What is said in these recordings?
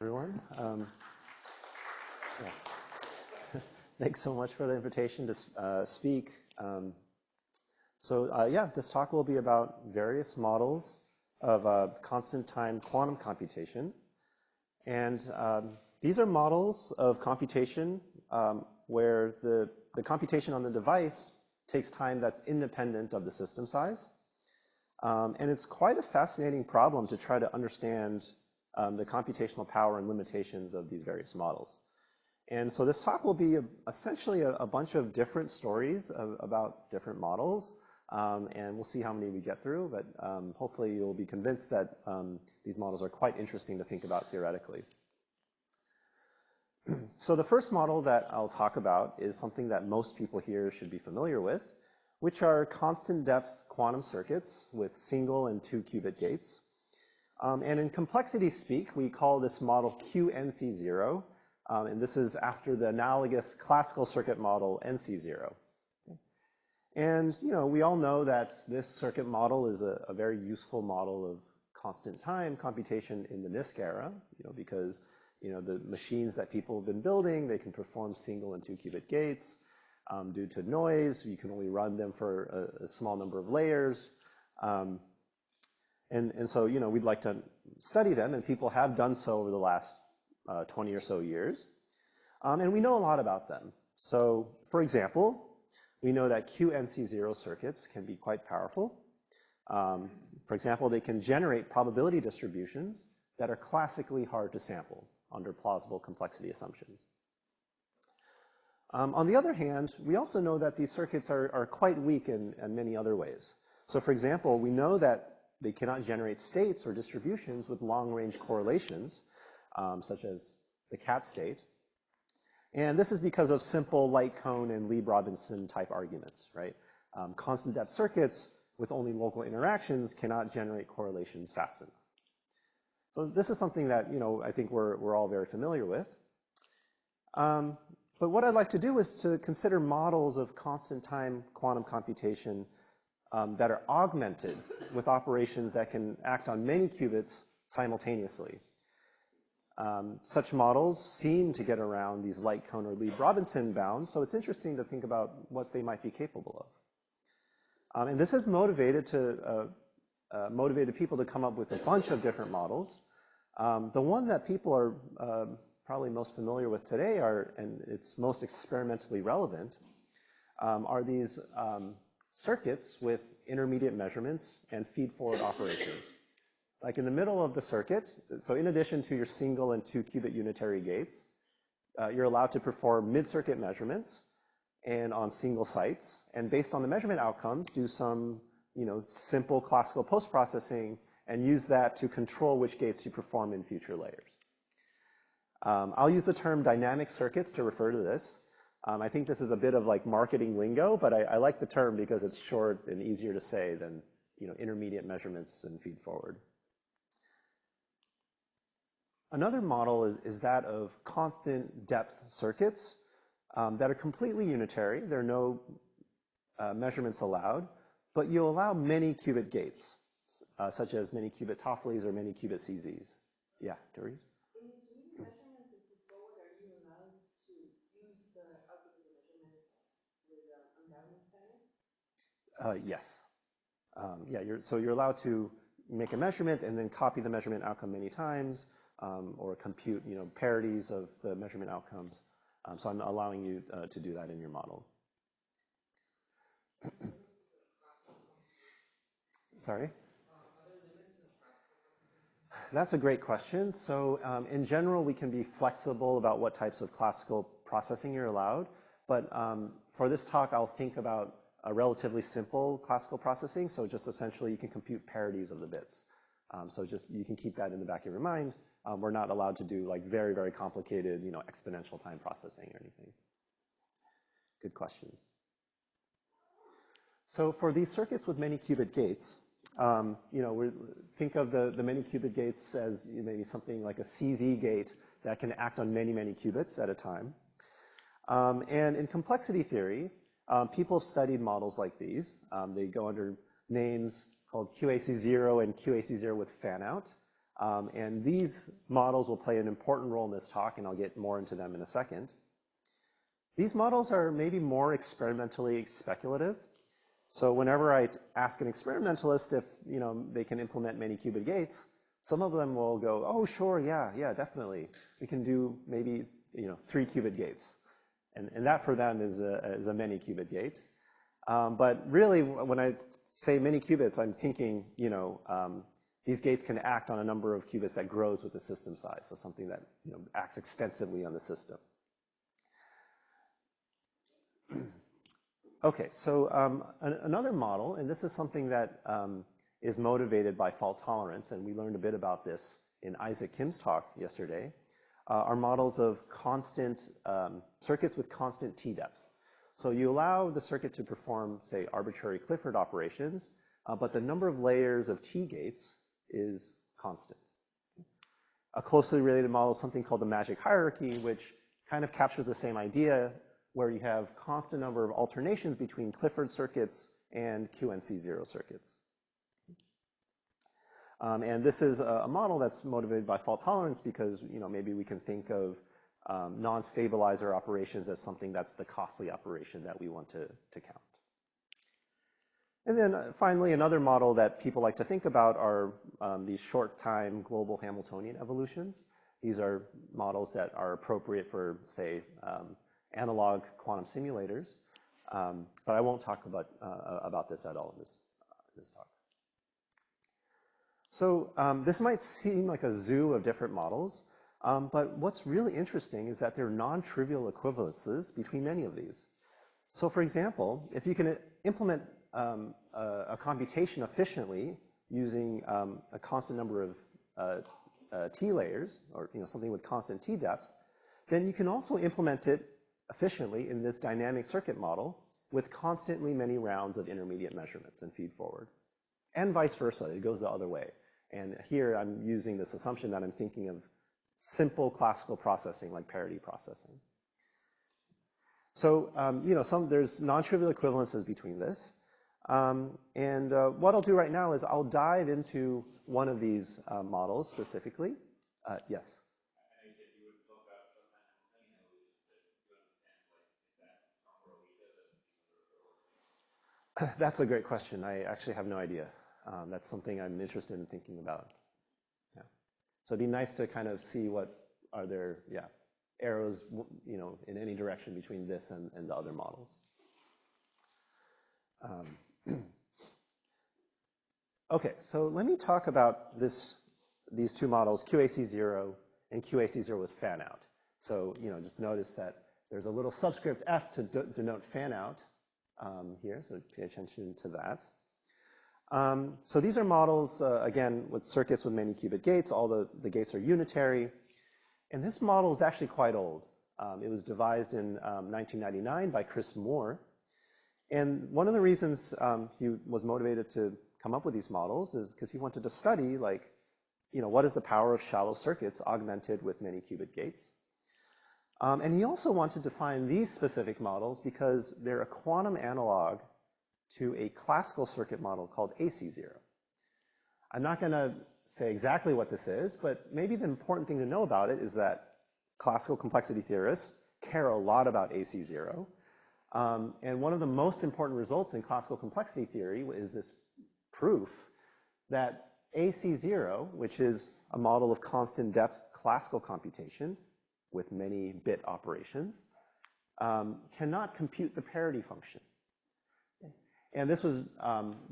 Everyone. Yeah. Thanks so much for the invitation to speak. Yeah, this talk will be about various models of constant time quantum computation. And these are models of computation where the computation on the device takes time that's independent of the system size. And it's quite a fascinating problem to try to understand the computational power and limitations of these various models. And so this talk will be essentially a bunch of different stories about different models, and we'll see how many we get through, but hopefully you'll be convinced that these models are quite interesting to think about theoretically. So the first model that I'll talk about is something that most people here should be familiar with, which are constant depth quantum circuits with single and 2 qubit gates. And in complexity speak, we call this model QNC0, and this is after the analogous classical circuit model NC0. And we all know that this circuit model is a very useful model of constant time computation in the NISQ era, because the machines that people have been building, they can perform single and 2 qubit gates. Due to noise, you can only run them for a small number of layers. And so, we'd like to study them, and people have done so over the last 20 or so years. And we know a lot about them. So, for example, we know that QNC0 circuits can be quite powerful. For example, they can generate probability distributions that are classically hard to sample under plausible complexity assumptions. On the other hand, we also know that these circuits are quite weak in many other ways. So, for example, we know that they cannot generate states or distributions with long-range correlations, such as the cat state. And this is because of simple light cone and Lieb-Robinson type arguments, right? Constant depth circuits with only local interactions cannot generate correlations fast enough. So this is something that, I think we're all very familiar with. But what I'd like to do is to consider models of constant time quantum computation that are augmented with operations that can act on many qubits simultaneously. Such models seem to get around these light cone or Lieb-Robinson bounds, so it's interesting to think about what they might be capable of. And this has motivated people to come up with a bunch of different models. The one that people are probably most familiar with today and it's most experimentally relevant, are these circuits with intermediate measurements and feed-forward operations. Like in the middle of the circuit, so in addition to your single and 2 qubit unitary gates, you're allowed to perform mid-circuit measurements and on single sites, and based on the measurement outcomes, do some simple classical post-processing and use that to control which gates you perform in future layers. I'll use the term dynamic circuits to refer to this. I think this is a bit of like marketing lingo, but I like the term because it's short and easier to say than intermediate measurements and feed forward. Another model is that of constant depth circuits that are completely unitary. There are no measurements allowed, but you allow many qubit gates, such as many qubit Toffleys or many qubit CZs. Yeah, Dory? Yes. Yeah, you're allowed to make a measurement and then copy the measurement outcome many times, or compute parities of the measurement outcomes. So I'm allowing you to do that in your model. Sorry? That's a great question. So in general, we can be flexible about what types of classical processing you're allowed. But for this talk, I'll think about a relatively simple classical processing. So just essentially, you can compute parities of the bits. So just you can keep that in the back of your mind. We're not allowed to do like very, very complicated, exponential time processing or anything. Good questions. So for these circuits with many qubit gates, think of the many qubit gates as maybe something like a CZ gate that can act on many, many qubits at a time. And in complexity theory, people have studied models like these. They go under names called QAC0 and QAC0 with fan-out. And these models will play an important role in this talk, and I'll get more into them in a second. These models are maybe more experimentally speculative. So whenever I ask an experimentalist if they can implement many qubit gates, some of them will go, oh, sure, yeah, definitely. We can do maybe 3 qubit gates. And that for them is a many qubit gate. But really, when I say many qubits, I'm thinking, these gates can act on a number of qubits that grows with the system size, so something that acts extensively on the system. Okay, so another model, and this is something that is motivated by fault tolerance, and we learned a bit about this in Isaac Kim's talk yesterday, are models of constant circuits with constant t depth. So you allow the circuit to perform, say, arbitrary Clifford operations, but the number of layers of t gates is constant. A closely related model is something called the magic hierarchy, which kind of captures the same idea, where you have constant number of alternations between Clifford circuits and QNC0 circuits. And this is a model that's motivated by fault tolerance because maybe we can think of non-stabilizer operations as something that's the costly operation that we want to count. And then finally, another model that people like to think about are these short-time global Hamiltonian evolutions. These are models that are appropriate for, say, analog quantum simulators, but I won't talk about this at all in this talk. So this might seem like a zoo of different models, but what's really interesting is that there are non-trivial equivalences between many of these. So for example, if you can implement a computation efficiently using a constant number of t layers, or something with constant t depth, then you can also implement it efficiently in this dynamic circuit model with constantly many rounds of intermediate measurements and feed forward. And vice versa, it goes the other way. And here I'm using this assumption that I'm thinking of simple classical processing like parity processing. So, there's non-trivial equivalences between this. What I'll do right now is I'll dive into one of these models specifically. Yes? That's a great question. I actually have no idea. That's something I'm interested in thinking about. Yeah. So it'd be nice to kind of see what are there, arrows, in any direction between this and the other models. Okay, so let me talk about these two models, QAC0 and QAC0 with fan out. So, just notice that there's a little subscript F to denote fan out here, so pay attention to that. So these are models, again, with circuits with many qubit gates. All the gates are unitary. And this model is actually quite old. It was devised in 1999 by Chris Moore. And one of the reasons he was motivated to come up with these models is because he wanted to study, what is the power of shallow circuits augmented with many qubit gates. And he also wanted to find these specific models because they're a quantum analog to a classical circuit model called AC0. I'm not going to say exactly what this is, but maybe the important thing to know about it is that classical complexity theorists care a lot about AC0. And one of the most important results in classical complexity theory is this proof that AC0, which is a model of constant depth classical computation with many bit operations, cannot compute the parity function. And this was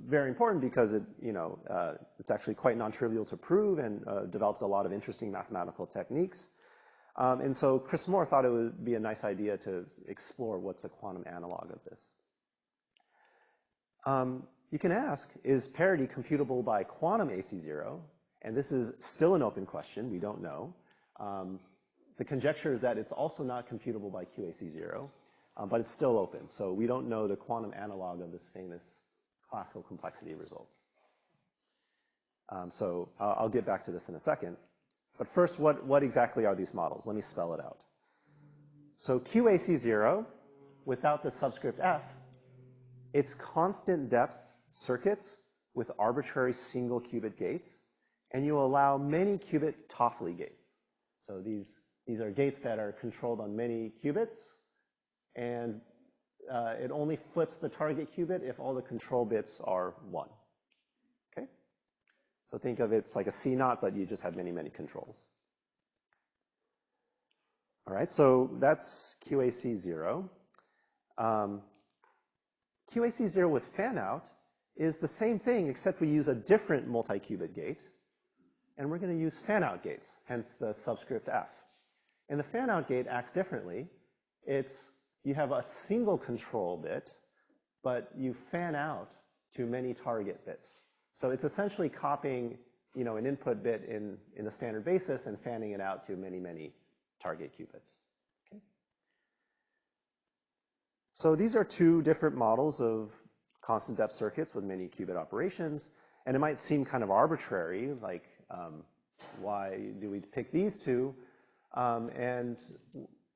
very important because it's actually quite non-trivial to prove and developed a lot of interesting mathematical techniques. And so Chris Moore thought it would be a nice idea to explore what's a quantum analog of this. You can ask, is parity computable by quantum AC0? And this is still an open question. We don't know. The conjecture is that it's also not computable by QAC0, but it's still open. So we don't know the quantum analog of this famous classical complexity result. So I'll get back to this in a second. But first, what exactly are these models? Let me spell it out. So QAC0, without the subscript F, it's constant depth circuits with arbitrary single qubit gates. and you allow many qubit Toffoli gates. So these are gates that are controlled on many qubits, and it only flips the target qubit if all the control bits are 1. Okay? So think of it's like a C0, but you just have many, many controls. All right, so that's QAC0. QAC0 with fan-out is the same thing, except we use a different multi-qubit gate, and we're going to use fan-out gates, hence the subscript F. And the fan-out gate acts differently. You have a single control bit, but you fan out to many target bits. So it's essentially copying, an input bit in the standard basis and fanning it out to many, many target qubits. Okay. So these are two different models of constant depth circuits with many qubit operations, and it might seem kind of arbitrary, like why do we pick these two? And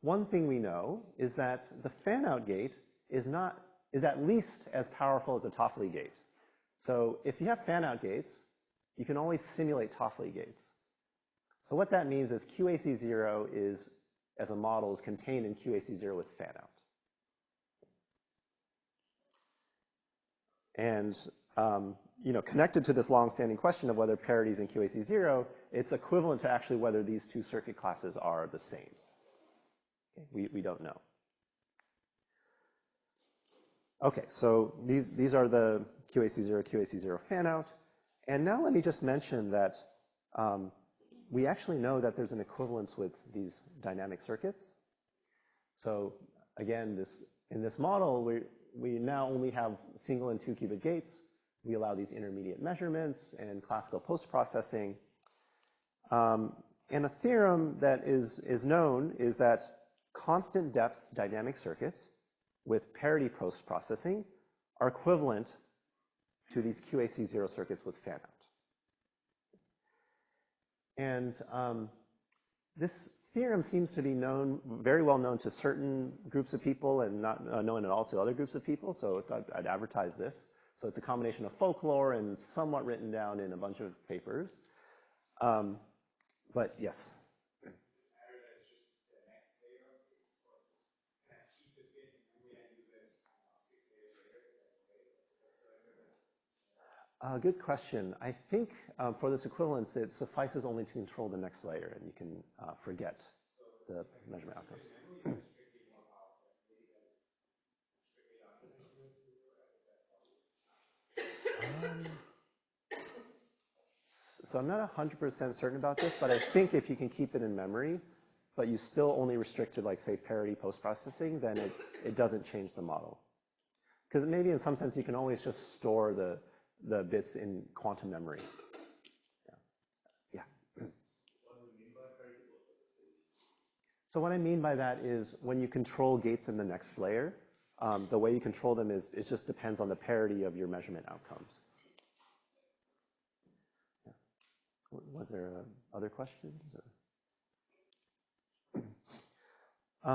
one thing we know is that the fan-out gate is at least as powerful as a Toffoli gate. So if you have fan-out gates, you can always simulate Toffoli gates. So what that means is QAC0 is, as a model, is contained in QAC0 with fan-out. And connected to this long-standing question of whether parity is in QAC0, it's equivalent to actually whether these two circuit classes are the same. Okay, we don't know. Okay, so these are the QAC0 fan-out. And now let me just mention that we actually know that there's an equivalence with these dynamic circuits. So again, in this model, we now only have single and 2 qubit gates. We allow these intermediate measurements and classical post-processing. And a theorem that is known is that constant depth dynamic circuits with parity post-processing are equivalent to these QAC0 circuits with fan-out. And this theorem seems to be very well known to certain groups of people and not known at all to other groups of people, so I thought I'd advertise this. So it's a combination of folklore and somewhat written down in a bunch of papers. But yes? Good question. I think for this equivalence, it suffices only to control the next layer, and you can forget the measurement outcomes. So I'm not 100% certain about this, but I think if you can keep it in memory, but you still only restrict to, like, say, parity post-processing, then it doesn't change the model. Because maybe in some sense you can always just store the bits in quantum memory. Yeah. What do you mean by parity post-processing? So what I mean by that is when you control gates in the next layer, the way you control them is it just depends on the parity of your measurement outcomes. Was there other questions?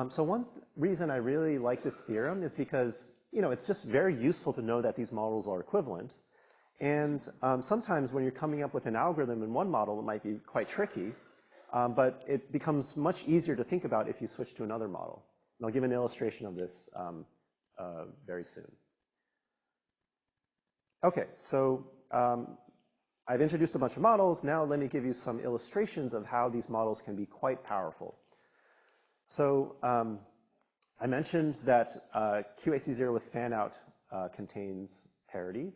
So one reason I really like this theorem is because, it's just very useful to know that these models are equivalent. And sometimes when you're coming up with an algorithm in one model, it might be quite tricky, but it becomes much easier to think about if you switch to another model. And I'll give an illustration of this very soon. Okay, so I've introduced a bunch of models. Now let me give you some illustrations of how these models can be quite powerful. So I mentioned that QAC0 with fan-out contains parity,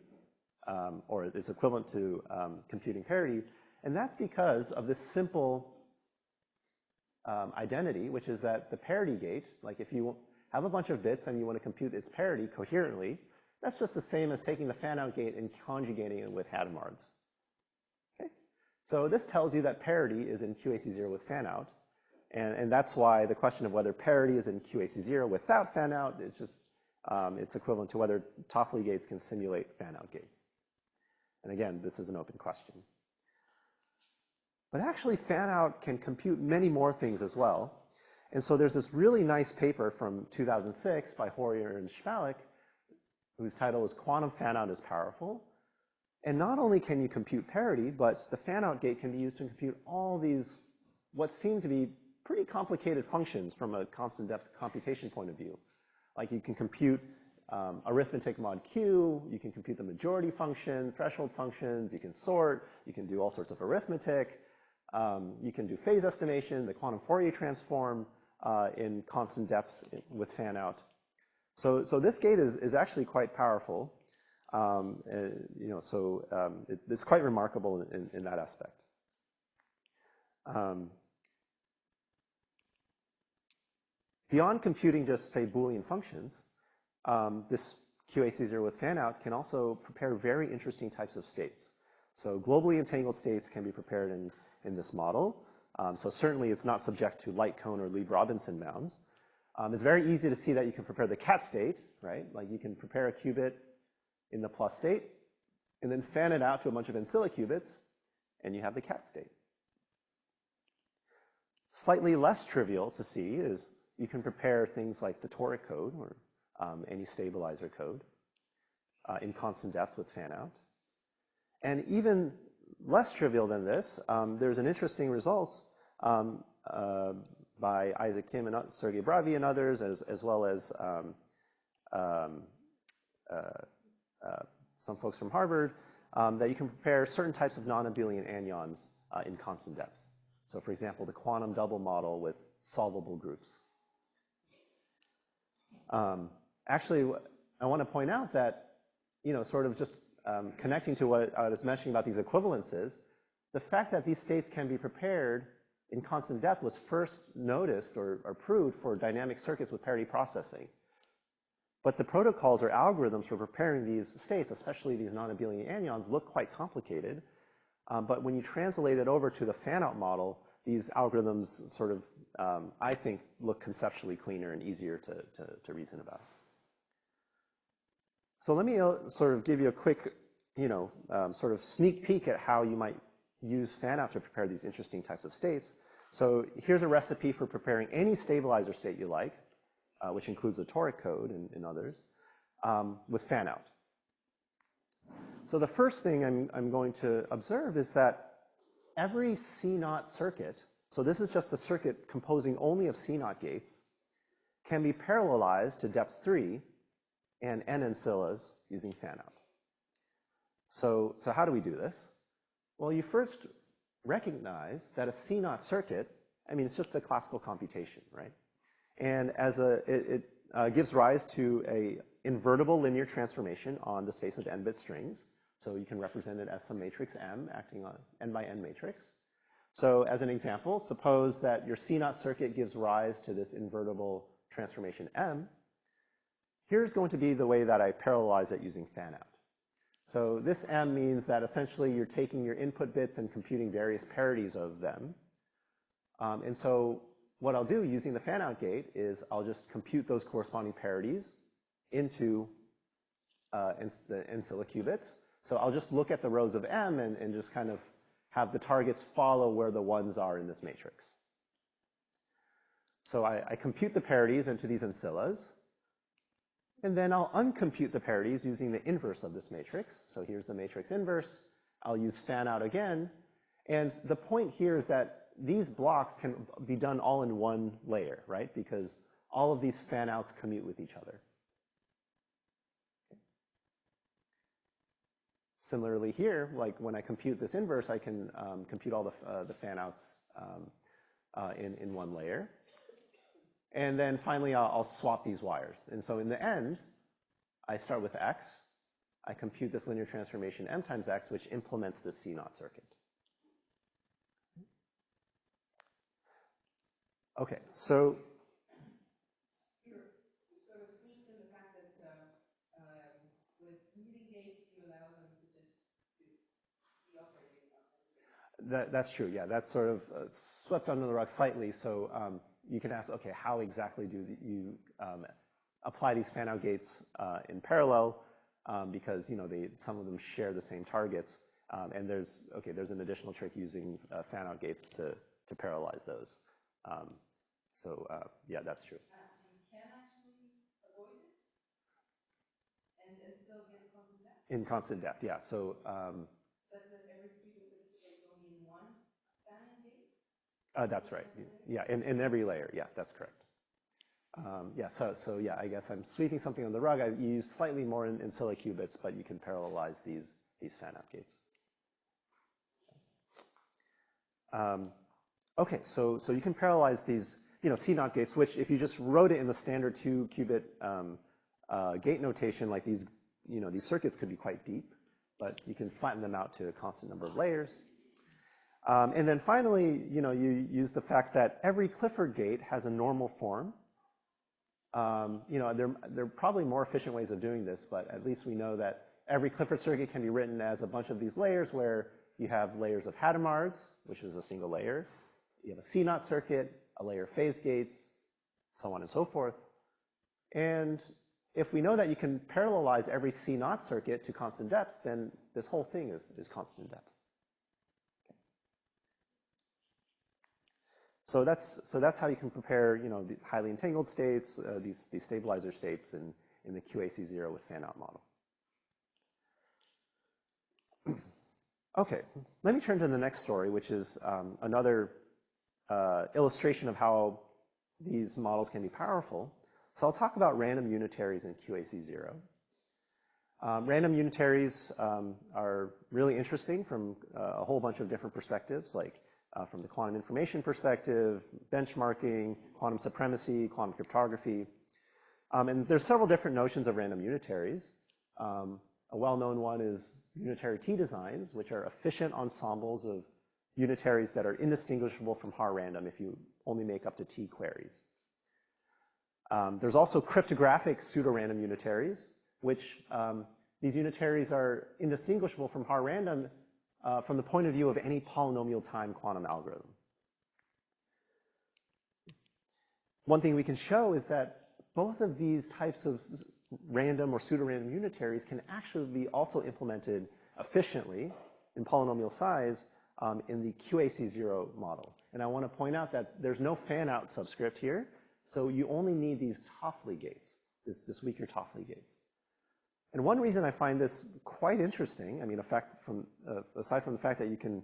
or is equivalent to computing parity. And that's because of this simple identity, which is that the parity gate, like if you have a bunch of bits and you want to compute its parity coherently, that's just the same as taking the fan-out gate and conjugating it with Hadamard's. So this tells you that parity is in QAC0 with fan-out, and that's why the question of whether parity is in QAC0 without fan-out, it's just, it's equivalent to whether Toffoli gates can simulate fan-out gates. And again, this is an open question. But actually, fan-out can compute many more things as well. And so there's this really nice paper from 2006 by Hoyer and Schmalik, whose title is Quantum Fan-Out is Powerful. And not only can you compute parity, but the fan-out gate can be used to compute all these, what seem to be pretty complicated functions from a constant depth computation point of view. Like you can compute arithmetic mod q, you can compute the majority function, threshold functions, you can sort, you can do all sorts of arithmetic, you can do phase estimation, the quantum Fourier transform in constant depth with fan-out. So this gate is actually quite powerful. It's quite remarkable in that aspect. Beyond computing just, say, Boolean functions, this QAC0 with fan-out can also prepare very interesting types of states. So globally entangled states can be prepared in this model. So certainly it's not subject to light cone or Lieb-Robinson bounds. It's very easy to see that you can prepare the cat state, right? Like you can prepare a qubit in the plus state, and then fan it out to a bunch of ancilla qubits, and you have the cat state. Slightly less trivial to see is you can prepare things like the toric code or any stabilizer code in constant depth with fan-out. And even less trivial than this, there's an interesting results by Isaac Kim and Sergei Bravi and others, as well as some folks from Harvard, that you can prepare certain types of non-abelian anyons in constant depth. So for example, the quantum double model with solvable groups. Actually, I want to point out that, sort of just connecting to what I was mentioning about these equivalences, the fact that these states can be prepared in constant depth was first noticed or proved for dynamic circuits with parity processing. But the protocols or algorithms for preparing these states, especially these non-abelian anyons, look quite complicated. But when you translate it over to the fan-out model, these algorithms sort of, I think, look conceptually cleaner and easier to reason about. So let me sort of give you a quick, sort of sneak peek at how you might use fan-out to prepare these interesting types of states. So here's a recipe for preparing any stabilizer state you like, which includes the toric code and others, with fan-out. So the first thing I'm going to observe is that every C0 circuit, so this is just a circuit composing only of C0 gates, can be parallelized to depth 3 and n ancillas using fan-out. So how do we do this? Well, you first recognize that a C0 circuit, it's just a classical computation, right? And it gives rise to a invertible linear transformation on the space of n-bit strings. So you can represent it as some matrix M acting on n by n matrix. So as an example, suppose that your C0 circuit gives rise to this invertible transformation M. Here's going to be the way that I parallelize it using fan-out. So this M means that essentially you're taking your input bits and computing various parities of them. And so what I'll do using the fan-out gate is I'll just compute those corresponding parities into the ancilla qubits. So I'll just look at the rows of M and just kind of have the targets follow where the ones are in this matrix. So I compute the parities into these ancillas, and then I'll uncompute the parities using the inverse of this matrix. So here's the matrix inverse. I'll use fan-out again. And the point here is that these blocks can be done all in one layer, right? Because all of these fan-outs commute with each other. Similarly here, like when I compute this inverse, I can compute all the fan-outs in one layer. And then finally, I'll swap these wires. And so in the end, I start with X. I compute this linear transformation M times X, which implements this C0 circuit. Okay, so you're sort of sneaked in the fact that with commuting gates, you allow them to just be operating on the same. that's true, yeah. That's sort of swept under the rug slightly. So you can ask, okay, how exactly do you apply these fan-out gates in parallel? Because some of them share the same targets, and there's an additional trick using fan-out gates to parallelize those. Yeah, that's true. So you can actually avoid this and still get quantum depth? In constant depth, yeah. So Such that every qubit participates only in one fan-in gate? that's right. Yeah, in every layer. Yeah, that's correct. Yeah, so yeah, I guess I'm sweeping something on the rug. I use slightly more in qubits, but you can parallelize these fan-out gates. Okay, so you can parallelize these, C0 gates, which if you just wrote it in the standard 2-qubit gate notation, like these circuits could be quite deep, but you can flatten them out to a constant number of layers. And then finally, you use the fact that every Clifford gate has a normal form. There are probably more efficient ways of doing this, but at least we know that every Clifford circuit can be written as a bunch of these layers where you have layers of Hadamards, which is a single layer. You have a C0 circuit, a layer of phase gates, so on and so forth. And if we know that you can parallelize every C0 circuit to constant depth, then this whole thing is constant depth. Okay. So that's how you can compare, the highly entangled states, these stabilizer states in the QAC0 with fan-out model. Okay, let me turn to the next story, which is another illustration of how these models can be powerful. So I'll talk about random unitaries in QAC0. Random unitaries are really interesting from a whole bunch of different perspectives, like from the quantum information perspective, benchmarking, quantum supremacy, quantum cryptography. And there's several different notions of random unitaries. A well-known one is unitary T-designs, which are efficient ensembles of unitaries that are indistinguishable from Har-random if you only make up to T queries. There's also cryptographic pseudo-random unitaries, which these unitaries are indistinguishable from Har-random from the point of view of any polynomial time quantum algorithm. One thing we can show is that both of these types of random or pseudo-random unitaries can actually be also implemented efficiently in polynomial size in the QAC0 model. And I want to point out that there's no fan-out subscript here, so you only need these Toffoli gates, this weaker Toffoli gates. And one reason I find this quite interesting, I mean, aside from the fact that you can,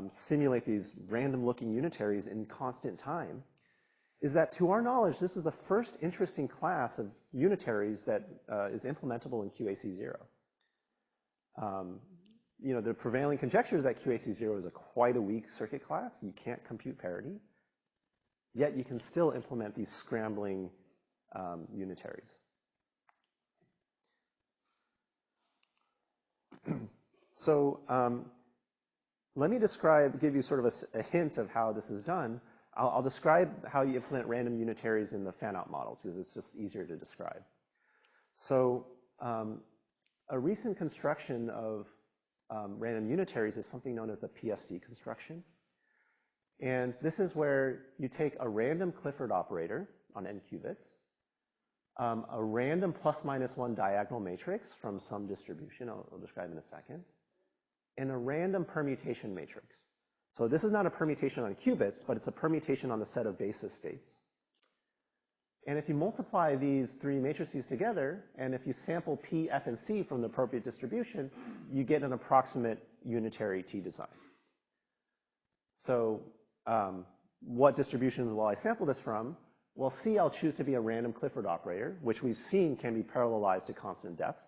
simulate these random-looking unitaries in constant time, is that to our knowledge, this is the first interesting class of unitaries that is implementable in QAC0. The prevailing conjecture is that QAC0 is quite a weak circuit class. You can't compute parity. Yet you can still implement these scrambling unitaries. So let me give you sort of a hint of how this is done. I'll describe how you implement random unitaries in the fan-out models, because it's just easier to describe. So a recent construction of random unitaries is something known as the PFC construction. And this is where you take a random Clifford operator on n qubits, a random ±1 diagonal matrix from some distribution, I'll describe in a second, and a random permutation matrix. So this is not a permutation on qubits, but it's a permutation on the set of basis states. And if you multiply these three matrices together, and if you sample P, F, and C from the appropriate distribution, you get an approximate unitary T-design. So what distributions will I sample this from? Well, C I'll choose to be a random Clifford operator, which we've seen can be parallelized to constant depth.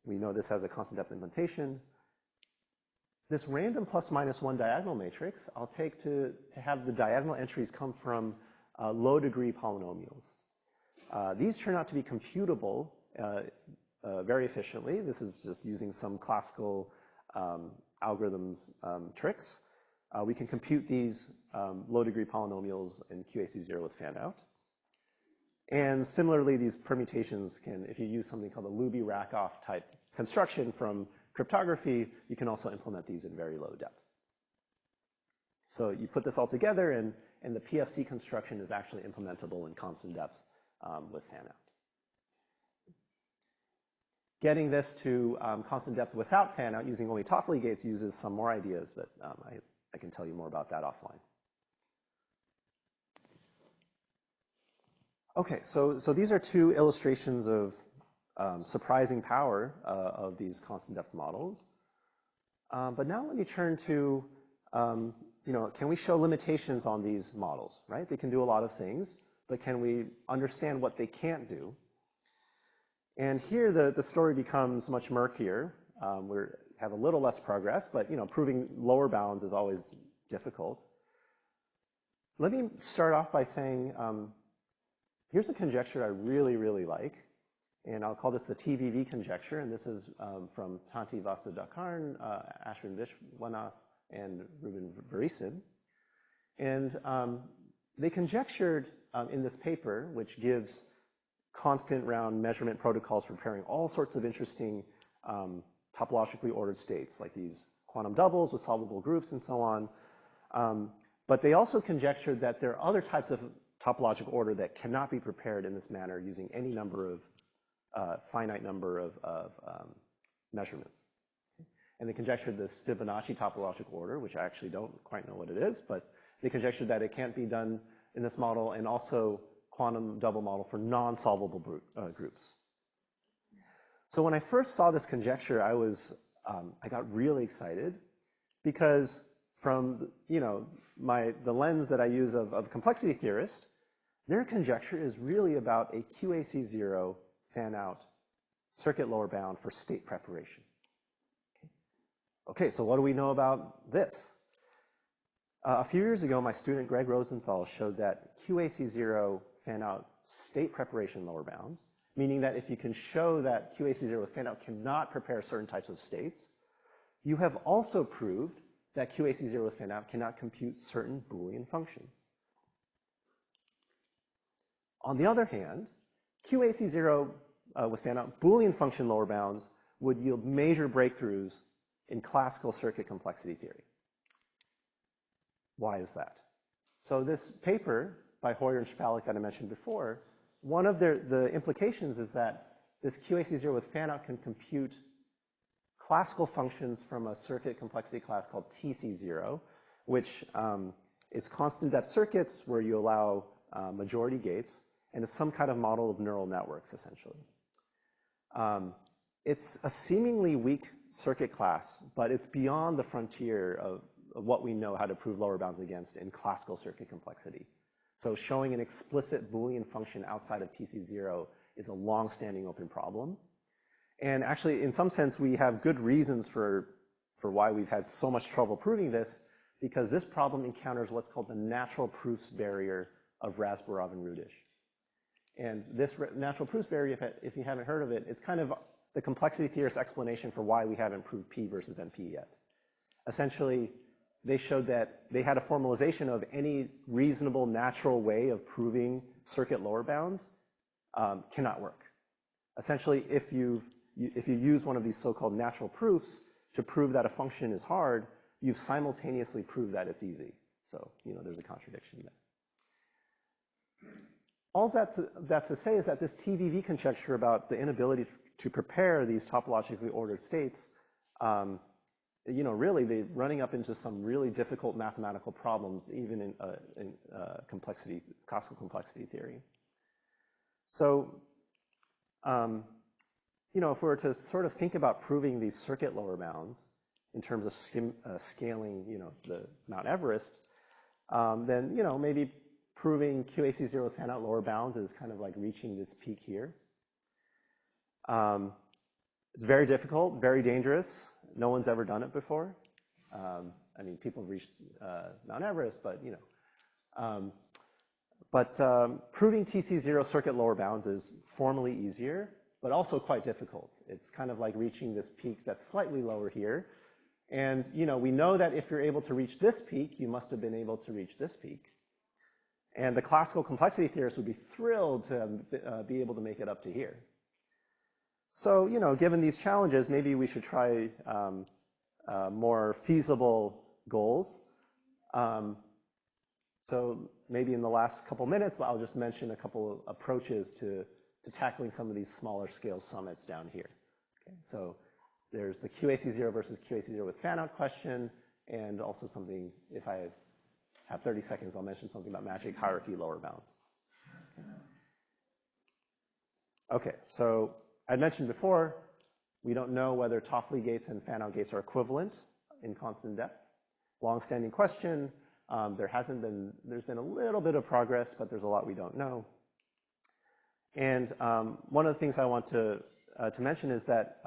We know this has a constant depth implementation. This random ±1 diagonal matrix, I'll take to have the diagonal entries come from low-degree polynomials. These turn out to be computable very efficiently. This is just using some classical algorithms tricks. We can compute these low-degree polynomials in QAC0 with fan-out. And similarly, these permutations can, if you use something called a Luby-Rakoff type construction from cryptography, you can also implement these in very low depth. So you put this all together, and the PFC construction is actually implementable in constant depth with fan-out. Getting this to constant depth without fan-out using only Toffoli gates uses some more ideas, but I can tell you more about that offline. Okay, so these are two illustrations of surprising power of these constant depth models. But now let me turn to, can we show limitations on these models, right? They can do a lot of things, but can we understand what they can't do? And here the story becomes much murkier. We have a little less progress, but proving lower bounds is always difficult. Let me start off by saying, here's a conjecture I really, really like. And I'll call this the TVV conjecture, and this is from Tanti Vasudhakarn, Ashwin Vishwanath, and Ruben Verisid. And they conjectured in this paper, which gives constant round measurement protocols for preparing all sorts of interesting topologically ordered states, like these quantum doubles with solvable groups and so on. But they also conjectured that there are other types of topological order that cannot be prepared in this manner using any number of finite number of measurements. And they conjectured this Fibonacci topological order, which I actually don't quite know what it is, but they conjectured that it can't be done in this model, and also quantum double model for non-solvable groups. So when I first saw this conjecture, I got really excited, because from the lens that I use of complexity theorist, their conjecture is really about a QAC0 fan-out circuit lower bound for state preparation. Okay, so what do we know about this? A few years ago, my student Greg Rosenthal showed that QAC0 fan-out state preparation lower bounds, meaning that if you can show that QAC0 with fan-out cannot prepare certain types of states, you have also proved that QAC0 with fan-out cannot compute certain Boolean functions. On the other hand, QAC0 with fan-out Boolean function lower bounds would yield major breakthroughs in classical circuit complexity theory. Why is that? So this paper by Hoyer and Spalek that I mentioned before, one of the implications is that this QAC0 with fan-out can compute classical functions from a circuit complexity class called TC0, which is constant depth circuits where you allow majority gates, and is some kind of model of neural networks, essentially. It's a seemingly weak circuit class, but it's beyond the frontier of what we know how to prove lower bounds against in classical circuit complexity. So showing an explicit Boolean function outside of TC0 is a long-standing open problem. And actually, in some sense, we have good reasons for why we've had so much trouble proving this, because this problem encounters what's called the natural proofs barrier of Razborov and Rudish. And this natural proofs barrier, if you haven't heard of it, it's kind of the complexity theorist's explanation for why we haven't proved P versus NP yet. Essentially, they showed that they had a formalization of any reasonable natural way of proving circuit lower bounds cannot work. Essentially, if you use one of these so-called natural proofs to prove that a function is hard, you've simultaneously proved that it's easy. So, there's a contradiction there. All that's to say is that this TVV conjecture about the inability to prepare these topologically ordered states, really they're running up into some really difficult mathematical problems, even in classical complexity theory. So, if we were to sort of think about proving these circuit lower bounds in terms of scaling, the Mount Everest, then, maybe proving QAC0 with fan-out lower bounds is kind of like reaching this peak here. It's very difficult, very dangerous. No one's ever done it before. I mean, people have reached Mount Everest, but, proving TC0 circuit lower bounds is formally easier, but also quite difficult. It's kind of like reaching this peak that's slightly lower here. And, we know that if you're able to reach this peak, you must have been able to reach this peak. And the classical complexity theorists would be thrilled to be able to make it up to here. So, given these challenges, maybe we should try more feasible goals. So maybe in the last couple minutes, I'll just mention a couple of approaches to tackling some of these smaller scale summits down here. Okay, so there's the QAC0 versus QAC0 with fan-out question, and also something, if I have 30 seconds, I'll mention something about magic hierarchy lower bounds. Okay, so I mentioned before, we don't know whether Toffoli gates and fan-out gates are equivalent in constant depth. Long-standing question. There's been a little bit of progress, but there's a lot we don't know. And one of the things I want to mention is that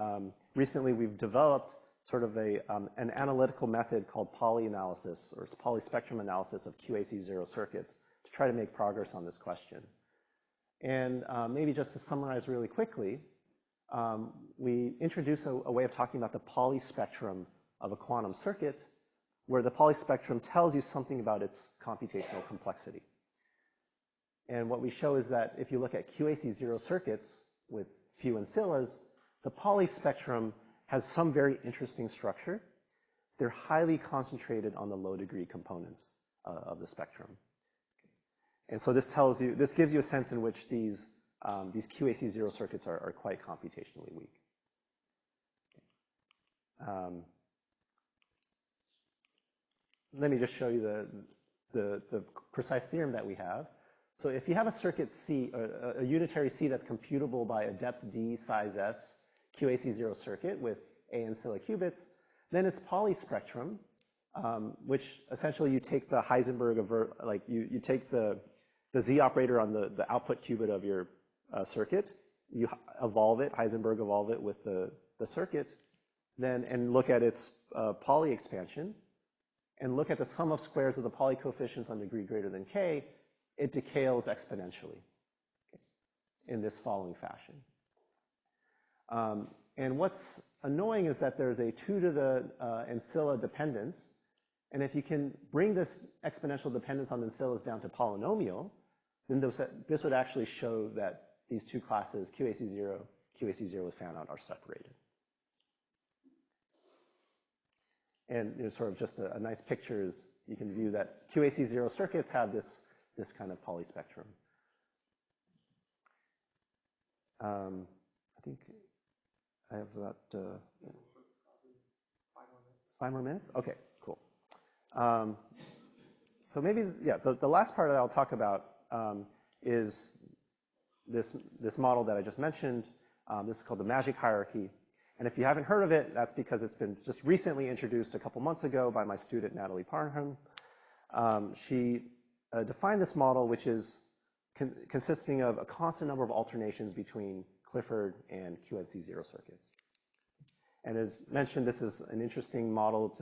recently we've developed sort of an analytical method called polyanalysis, or polyspectrum analysis of QAC0 circuits to try to make progress on this question. And maybe just to summarize really quickly, we introduced a way of talking about the polyspectrum of a quantum circuit, where the polyspectrum tells you something about its computational complexity. And what we show is that if you look at QAC0 circuits with few ancillas, the polyspectrum has some very interesting structure. They're highly concentrated on the low-degree components of the spectrum. And so this gives you a sense in which these QAC0 circuits are quite computationally weak. Let me just show you the precise theorem that we have. So if you have a circuit C, a unitary C that's computable by a depth D size S QAC0 circuit with A ancilla qubits, then its polyspectrum, which essentially you take the Heisenberg you take the Z operator on the output qubit of your circuit, you evolve it, Heisenberg evolve it with the circuit, and look at its Pauli expansion, and look at the sum of squares of the Pauli coefficients on degree greater than K, it decays exponentially in this following fashion. And what's annoying is that there's a 2 to the ancilla dependence, and if you can bring this exponential dependence on the ancillas down to polynomial, then this would actually show that these two classes, QAC0 with fan-out, are separated. And sort of just a nice picture is you can view that QAC0 circuits have this kind of polyspectrum. I think I have about 5 more minutes? Okay, cool. So maybe, yeah, the last part that I'll talk about is this model that I just mentioned. This is called the magic hierarchy. And if you haven't heard of it, that's because it's been just recently introduced a couple months ago by my student, Natalie Parham. She defined this model, which is consisting of a constant number of alternations between Clifford and QNC0 circuits. And as mentioned, this is an interesting model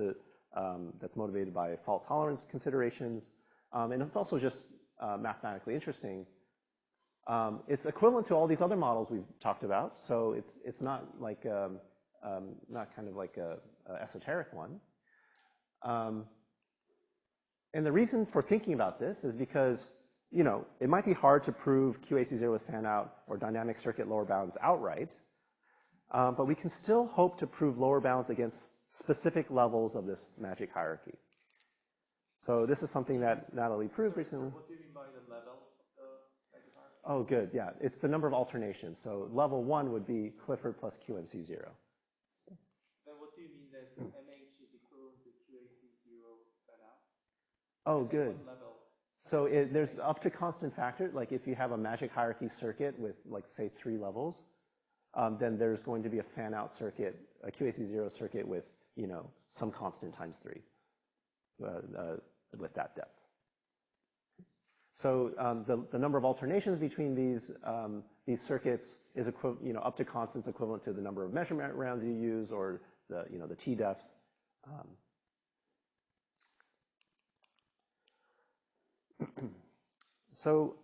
that's motivated by fault tolerance considerations. And it's also just mathematically interesting. It's equivalent to all these other models we've talked about, so it's not like not kind of like a esoteric one. And the reason for thinking about this is because, you know, it might be hard to prove QAC0 with fan-out or dynamic circuit lower bounds outright, but we can still hope to prove lower bounds against specific levels of this magic hierarchy. So this is something that Natalie proved recently. What do you mean by the level of the magic hierarchy? Oh, good, yeah. It's the number of alternations. So level 1 would be Clifford plus QNC0. Then what do you mean that MH is equivalent to QAC0 fan-out? Oh, good. What level? So there's up to constant factor. Like if you have a magic hierarchy circuit with, like, say, 3 levels, then there's going to be a fan-out circuit, a QAC0 circuit with, you know, some constant times 3 with that depth. So the number of alternations between these circuits is up to constants equivalent to the number of measurement rounds you use, or the T depth. So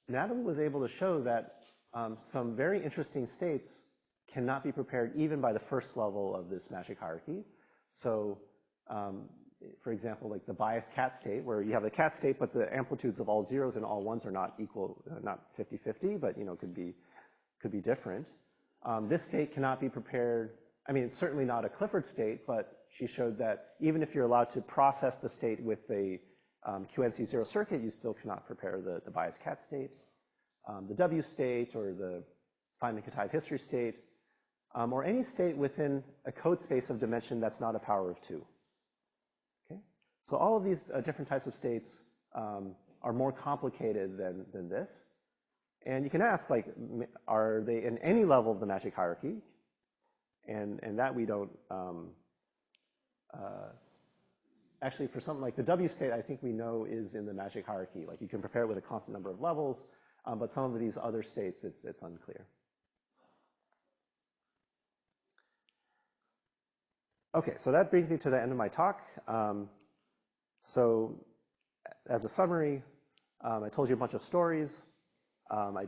Natalie was able to show that some very interesting states cannot be prepared even by the first level of this magic hierarchy. So for example, like the biased cat state, where you have a cat state, but the amplitudes of all zeros and all ones are not equal, not 50-50, but could be different. This state cannot be prepared. I mean, it's certainly not a Clifford state, but she showed that even if you're allowed to process the state with a QNC0 circuit, you still cannot prepare the biased cat state, the W state, or the find the Kitaev history state, or any state within a code space of dimension that's not a power of 2. Okay, so all of these different types of states are more complicated than this, And you can ask, like, are they in any level of the magic hierarchy? And that we don't, actually for something like the W state, I think we know is in the magic hierarchy. Like you can prepare it with a constant number of levels, but some of these other states, it's unclear. Okay, so that brings me to the end of my talk. So as a summary, I told you a bunch of stories. I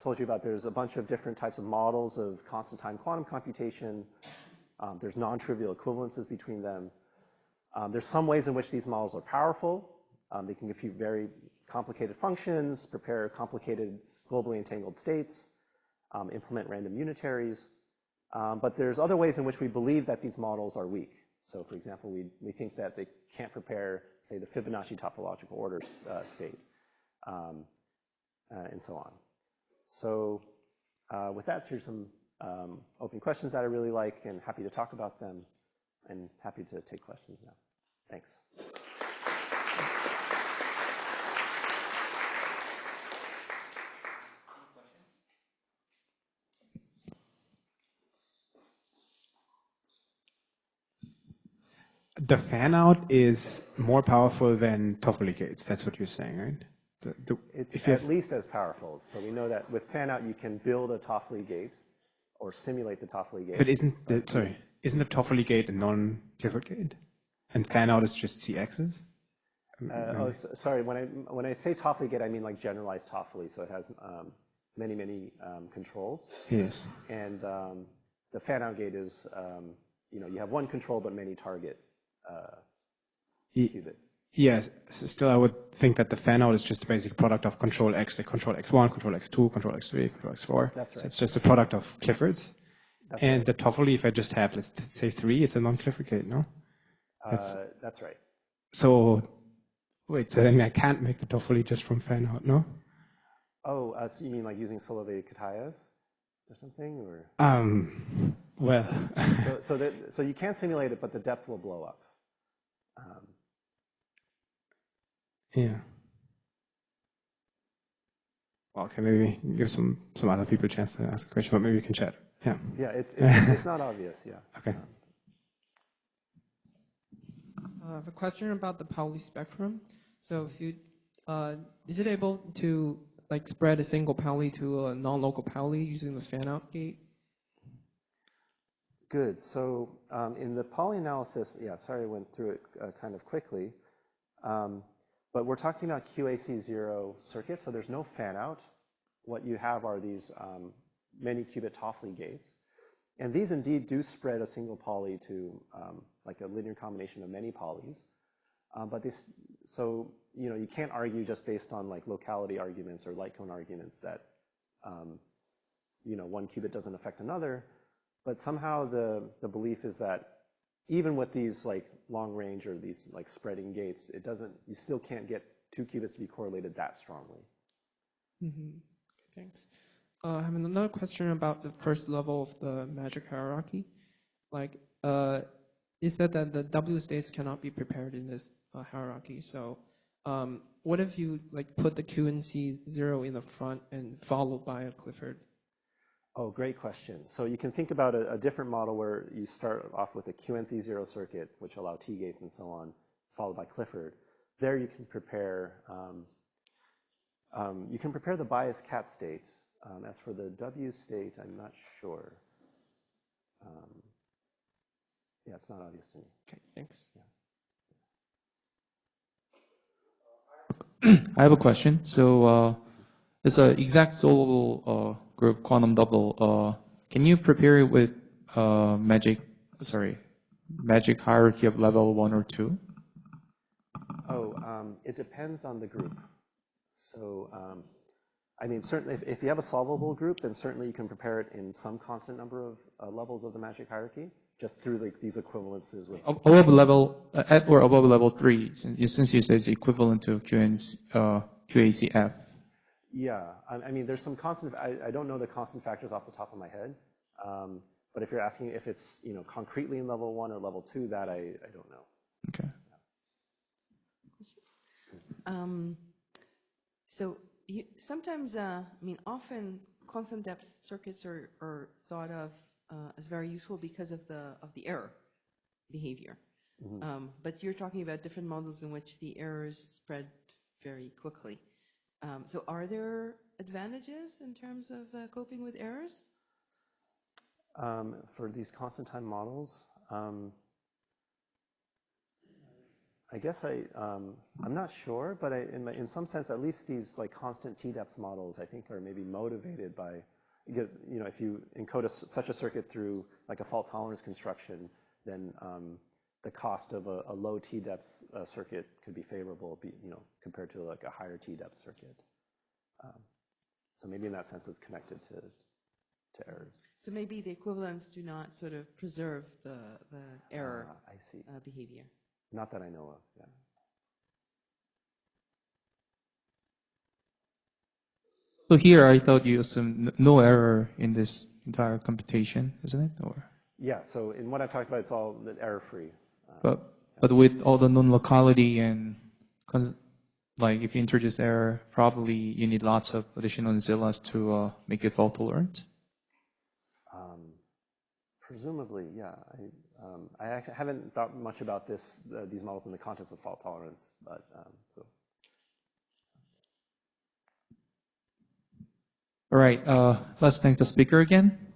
told you about there's a bunch of different types of models of constant time quantum computation. There's non-trivial equivalences between them. There's some ways in which these models are powerful. They can compute very complicated functions, prepare complicated globally entangled states, implement random unitaries. But there's other ways in which we believe that these models are weak. So for example, we think that they can't prepare, say, the Fibonacci topological order state, and so on. So with that, here's some open questions that I really like, and happy to talk about them, and happy to take questions now. Thanks. The fan out is more powerful than Toffoli gates. That's what you're saying, right? It's at least as powerful. So we know that with fan out, you can build a Toffoli gate or simulate the Toffoli gate. But isn't the Toffoli gate a non-Clifford gate? And fan out is just CXs? Sorry. When I say Toffoli gate, I mean like generalized Toffoli. So it has many controls. Yes. And the fan out gate is you have one control but many target qubits. Yes. Still, I would think that the fan out is just the basic product of control X, like control X1, control X2, control X3, control X4. That's right. So it's just a product of Cliffords. That's and right. the Toffoli, if I just have, let's say 3, it's a non-Clifford gate, no? That's right. So, wait, so then I can't make the Toffoli just from fan out, no? Oh, so you mean like using Solovey-Kitaev or something, or? Well. so you can simulate it, but the depth will blow up. Yeah. Well, okay, maybe give some other people a chance to ask a question, but maybe we can chat. Yeah. Yeah, it's not obvious. Yeah. Okay. I have a question about the Pauli spectrum. So if you is it able to like spread a single Pauli to a non-local Pauli using the fan-out gate? Good. So in the Pauli analysis, yeah, sorry I went through it kind of quickly, but we're talking about QAC0 circuits, so there's no fan-out. What you have are these many qubit Toffoli gates, and these indeed do spread a single Pauli to like a linear combination of many Paulis. But this, so you can't argue just based on like locality arguments or light cone arguments that one qubit doesn't affect another. But somehow the belief is that even with these like long range or these like spreading gates, you still can't get two qubits to be correlated that strongly. Mm-hmm. Thanks. I have another question about the first level of the magic hierarchy. Like, you said that the W states cannot be prepared in this hierarchy. So, what if you like put the QNC0 in the front and followed by a Clifford? Oh, great question. So you can think about a different model where you start off with a QNC0 circuit, which allow T gates and so on, followed by Clifford. There you can prepare the bias cat state. As for the W state, I'm not sure. Yeah, it's not obvious to me. Okay, thanks. Yeah. I have a question. So it's an exact solvable group quantum double. Can you prepare it with magic hierarchy of level 1 or 2? Oh, it depends on the group. So, I mean, certainly if you have a solvable group, then certainly you can prepare it in some constant number of levels of the magic hierarchy, just through like these equivalences with Above level, at or above level 3, since you say it's equivalent to QACF. Yeah, I mean, there's some constant. I don't know the constant factors off the top of my head, but if you're asking if it's concretely in level 1 or level 2, that I don't know. Okay. So Sometimes, I mean, often constant depth circuits are thought of as very useful because of the error behavior. But you're talking about different models in which the errors spread very quickly. So are there advantages in terms of coping with errors? For these constant time models, I guess I'm not sure, but in some sense, at least these like constant t-depth models, I think, are maybe motivated by, because if you encode such a circuit through like a fault tolerance construction, then the cost of a low t-depth circuit could be favorable, compared to like a higher t-depth circuit. So maybe in that sense, it's connected to errors. So maybe the equivalents do not sort of preserve the error I see. behavior. Not that I know of, yeah. So here, I thought you assumed no error in this entire computation, isn't it? Or Yeah, so in what I've talked about, it's all error-free. but with all the non-locality and like if you introduce error, probably you need lots of additional Zillas to make it fault tolerant. Presumably, yeah. I actually haven't thought much about these models in the context of fault tolerance, but so. All right, let's thank the speaker again.